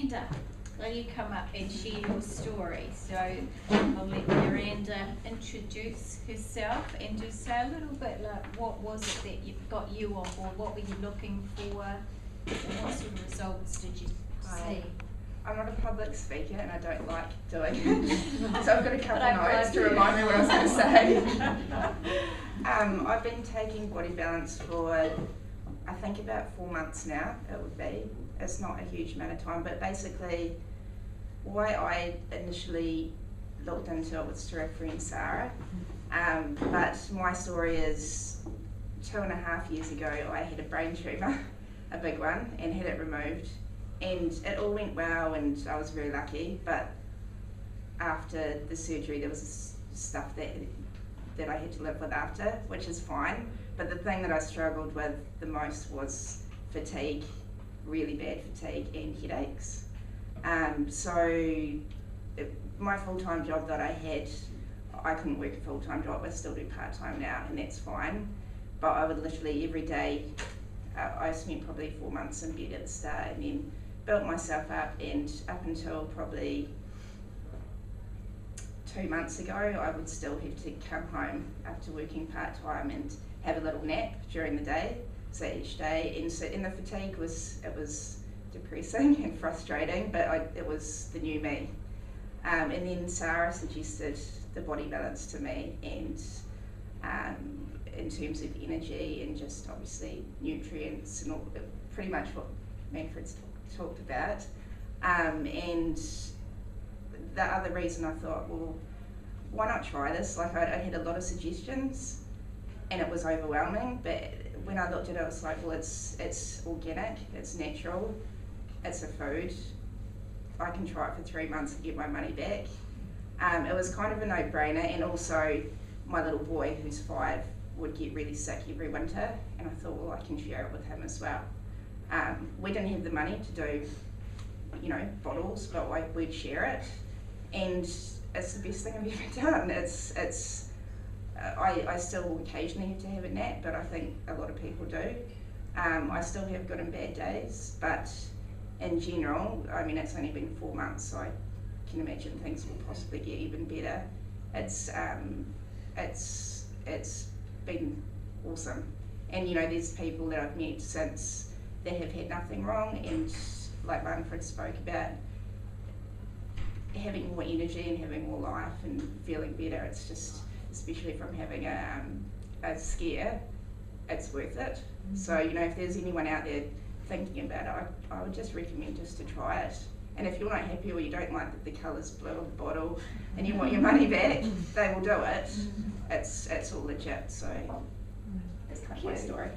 Miranda, will you come up and share your story? So I'll let Miranda introduce herself and just say a little bit like what was it that got you on board, what were you looking for, and what sort of results did you see? I'm not a public speaker and I don't like doing it, so I've got a couple of notes to remind me what I was going to say. I've been taking Body Balance for I think about 4 months now, it would be. It's not a huge amount of time, but basically why I initially looked into it was through a friend, Sarah. But my story is 2.5 years ago I had a brain tumour, a big one, and had it removed. And it all went well and I was very lucky, but after the surgery there was stuff that I had to live with after, which is fine. But the thing that I struggled with the most was fatigue, really bad fatigue and headaches. My full-time job that I had, I couldn't work a full-time job, I still do part-time now and that's fine. But I would literally every day, I spent probably 4 months in bed at the start and then built myself up, and up until probably 2 months ago I would still have to come home after working part-time and have a little nap during the day, so each day, and the fatigue was depressing and frustrating, but it was the new me. And then Sarah suggested the Body Balance to me, and in terms of energy and just obviously nutrients and all, pretty much what Manfred's talked about. And the other reason I thought, well, why not try this? Like I had a lot of suggestions and it was overwhelming, but when I looked at it, I was like, well, it's organic, it's natural, it's a food. I can try it for 3 months and get my money back. It was kind of a no-brainer, and also my little boy, who's 5, would get really sick every winter, and I thought, well, I can share it with him as well. We didn't have the money to do, bottles, but we'd share it, and it's the best thing I've ever done. I still occasionally have to have a nap, but I think a lot of people do. I still have good and bad days, but in general, I mean, it's only been 4 months, so I can imagine things will possibly get even better. It's been awesome, and there's people that I've met since that have had nothing wrong, and like Manfred spoke about, having more energy and having more life and feeling better. It's just, especially from having a scare, it's worth it. So if there's anyone out there thinking about it, I would just recommend just to try it. And if you're not happy or you don't like the colours blue of the bottle and you want your money back, they will do it. It's all legit. So that's kind of my story.